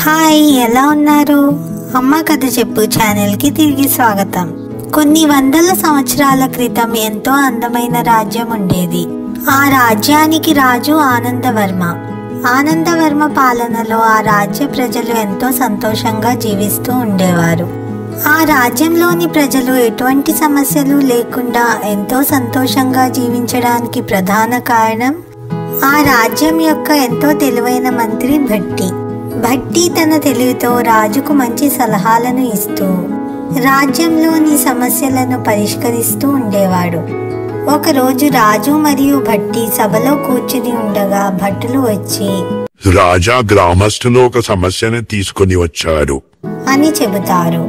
Hi, ఎలా ఉన్నారు? అమ్మ కథ చెప్పు ఛానల్కి తిరిగి స్వాగతం. కొన్ని వందల సంవత్సరాల క్రితం ఎంతో అందమైన రాజ్యం ఉండేది. ఆ రాజ్యానికి రాజు ఆనందవర్మ. ఆనందవర్మ పాలనలో ఆ రాజ్య ప్రజలు ఎంతో సంతోషంగా జీవిస్తూ ఉండేవారు. ఆ రాజ్యంలోని ప్రజలు ఎటువంటి సమస్యలు లేకుండా ఎంతో సంతోషంగా జీవించడానికి ప్రధాన కారణం ఆ రాజ్యం యొక్క ఎంతో తెలివైన మంత్రి భట్టి. భట్టి తన తెలివితో రాజుకు మంచి సలహాలను ఇస్తూ రాజ్యంలోని సమస్యలను పరిష్కరిస్తూ ఉండేవాడు. ఒకరోజు రాజు మరియు భట్టి సభలో కూర్చుని ఉండగా భట్టులు వచ్చి, రాజా, గ్రామస్తులు ఒక సమస్యను తీసుకుని వచ్చారు అని చెబుతారు.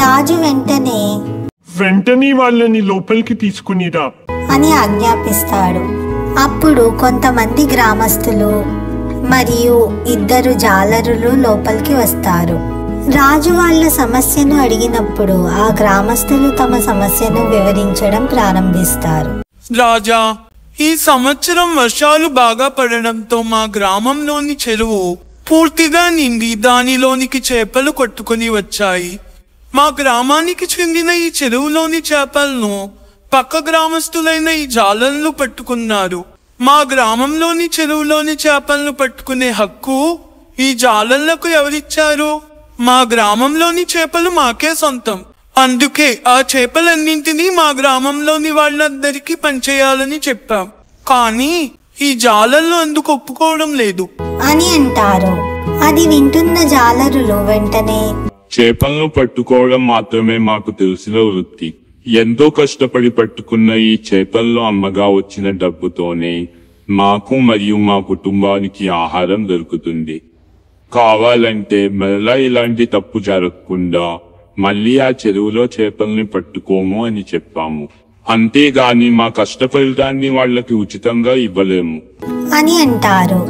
రాజు వెంటనే వాళ్ళని లోపలికి తీసుకునిరా అని ఆజ్ఞాపిస్తాడు. అప్పుడు కొంతమంది గ్రామస్తులు మరియు 2 జాలరులు లోపలికి వస్తారు. రాజు వాళ్ళ సమస్యను అడిగినప్పుడు ఆ గ్రామస్తులు తమ సమస్యను వివరించడం ప్రారంభిస్తారు. రాజా, ఈ సంవత్సరం వర్షాలు బాగా పడడంతో మా గ్రామంలోని చెరువు పూర్తిగా నిండి దానిలోనికి చేపలు కొట్టుకుని వచ్చాయి. మా గ్రామానికి చెందిన ఈ చెరువులోని చేపలను పక్క గ్రామస్తులైన ఈ జాలర్లు పట్టుకున్నారు. మా గ్రామంలోని చెరువులోని చేపలను పట్టుకునే హక్కు ఈ జాలర్లకు ఎవరిచ్చారు? మా గ్రామంలోని చేపలు మాకే సొంతం. అందుకే ఆ చేపలన్నింటినీ మా గ్రామంలోని వాళ్ళందరికీ పనిచేయాలని చెప్పాం. కానీ ఈ జాలర్లు అందుకు ఒప్పుకోవడం లేదు అని అంటారు. అది వింటున్న జాలరులు వెంటనే, చేపలను పట్టుకోవడం మాత్రమే మాకు తెలిసిన వృత్తి. ఎంతో కష్టపడి పట్టుకున్న ఈ చేపల్లో అమ్మగా వచ్చిన డబ్బుతోనే మాకు మరియు మా కుటుంబానికి ఆహారం దొరుకుతుంది. కావాలంటే మళ్ళా ఇలాంటి తప్పు జరగకుండా మళ్ళీ ఆ చెరువులో చేపల్ని పట్టుకోము అని చెప్పాము. అంతేగాని మా కష్టఫలితాన్ని వాళ్ళకి ఉచితంగా ఇవ్వలేము అని అంటారు.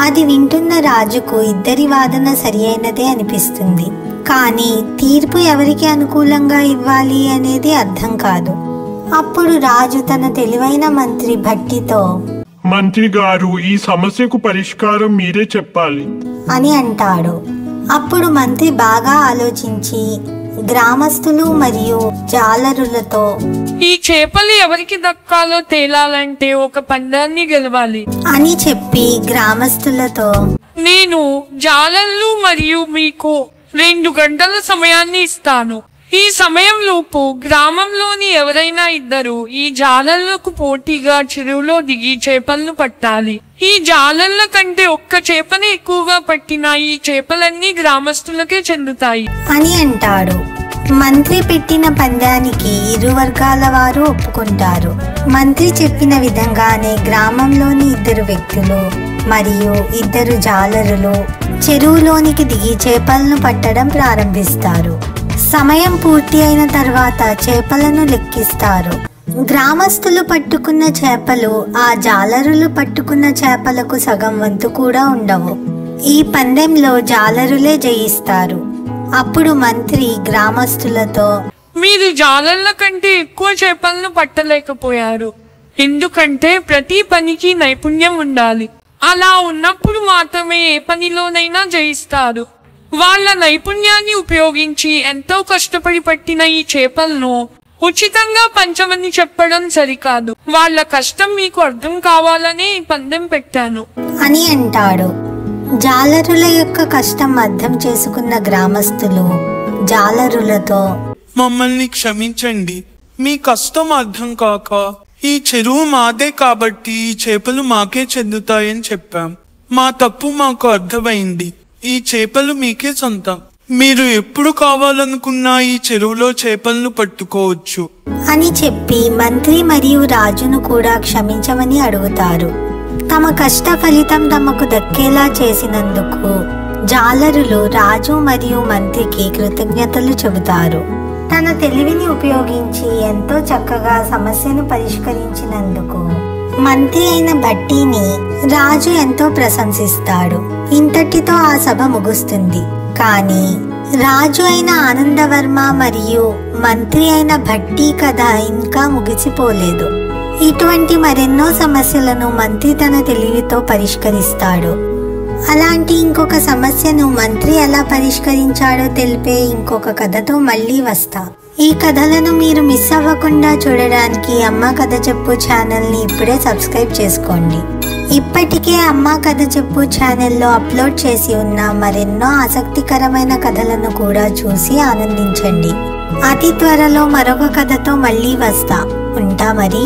అది వింటున్న రాజుకు ఇద్దరి వాదన సరి అయినదే అనిపిస్తుంది. కానీ తీర్పు ఎవరికి అనుకూలంగా ఇవ్వాలి అనేది అర్థం కాదు. అప్పుడు రాజు తన తెలివైన మంత్రి భట్టితో, మంత్రి గారు, ఈ సమస్యకు పరిష్కారం మీరే చెప్పాలి అని అంటాడు. అప్పుడు మంత్రి బాగా ఆలోచించి గ్రామస్తులు మరియు జాలరులతో, ఈ చేపలు ఎవరికి దక్కాలో తేలాలంటే ఒక పందాన్ని గెలవాలి అని చెప్పి గ్రామస్తులతో, నేను జాలర్లు మరియు మీకు 2 గంటల సమయాన్ని ఇస్తాను. ఈ సమయంలోపు గ్రామంలోని ఎవరైనా 2 ఈ జాలర్లకు పోటీగా చెరువులో దిగి చేపలను పట్టాలి. ఈ జాలర్ల కంటే ఒక్క చేపని ఎక్కువగా పట్టిన ఈ చేపలన్నీ గ్రామస్తులకే చెందుతాయి అని అంటాడు. మంత్రి పెట్టిన పందానికి 2 వర్గాల వారు ఒప్పుకుంటారు. మంత్రి చెప్పిన విధంగానే గ్రామంలోని 2 వ్యక్తులు మరియు 2 జాలరులు చెరువులోనికి దిగి చేపలను పట్టడం ప్రారంభిస్తారు. సమయం పూర్తి అయిన తర్వాత చేపలను లెక్కిస్తారు. గ్రామస్తులు పట్టుకున్న చేపలు ఆ జాలరులు పట్టుకున్న చేపలకు సగం వంతు కూడా ఉండవు. ఈ పందెంలో జాలరులే జయిస్తారు. అప్పుడు మంత్రి గ్రామస్తులతో, మీరు జాలర్ల కంటే ఎక్కువ చేపలను పట్టలేకపోయారు. ఎందుకంటే ప్రతి పనికి నైపుణ్యం ఉండాలి. అలా ఉన్నప్పుడు మాత్రమే ఏ పనిలోనైనా జయిస్తారు. వాళ్ళ నైపుణ్యాన్ని ఉపయోగించి ఎంతో కష్టపడి పట్టిన ఈ చేపలను ఉచితంగా పంచమని చెప్పడం సరికాదు. వాళ్ళ కష్టం మీకు అర్థం కావాలనే ఈ పందెం పెట్టాను అని అంటాడు. జాలరుల యొక్క కష్టం అర్థం చేసుకున్న గ్రామస్తులు జాలరులతో, మమ్మల్ని క్షమించండి. మీ కష్టం అర్థం కాక ఈ చెరువు మాదే కాబట్టి ఈ చేపలు మాకే చెందుతాయని చెప్పాం. మా తప్పు మాకు అర్థమైంది. ఈ చేపలు మీకే సొంతం. మీరు ఎప్పుడు కావాలనుకున్నా ఈ చెరువులో చేపలను పట్టుకోవచ్చు అని చెప్పి మంత్రి మరియు రాజును కూడా క్షమించమని అడుగుతారు. తమ కష్ట ఫలితం తమకు దక్కేలా చేసినందుకు జాలరులు రాజు మరియు మంత్రికి కృతజ్ఞతలు చెబుతారు. తన తెలివిని ఉపయోగించి ఎంతో చక్కగా సమస్యను పరిష్కరించినందుకు మంత్రి అయిన భట్టిని రాజు ఎంతో ప్రశంసిస్తాడు. ఇంతటితో ఆ సభ ముగుస్తుంది. కానీ రాజు అయిన ఆనందవర్మ మరియు మంత్రి అయిన భట్టి కథ ఇంకా ముగిసిపోలేదు. ఇటువంటి మరెన్నో సమస్యలను మంత్రి తన తెలివితో పరిష్కరిస్తాడు. అలాంటి ఇంకొక సమస్యను మంత్రి ఎలా పరిష్కరించాడో తెలిపే ఇంకొక కథతో మళ్ళీ వస్తా. ఈ కథలను మీరు మిస్ అవ్వకుండా చూడడానికి అమ్మ కథ చెప్పు ఛానల్ని ఇప్పుడే సబ్స్క్రైబ్ చేసుకోండి. ఇప్పటికే అమ్మ కథ చెప్పు ఛానల్లో అప్లోడ్ చేసి ఉన్న మరెన్నో ఆసక్తికరమైన కథలను కూడా చూసి ఆనందించండి. అతి త్వరలో మరొక కథతో మళ్ళీ వస్తా. ఉంటా మరి.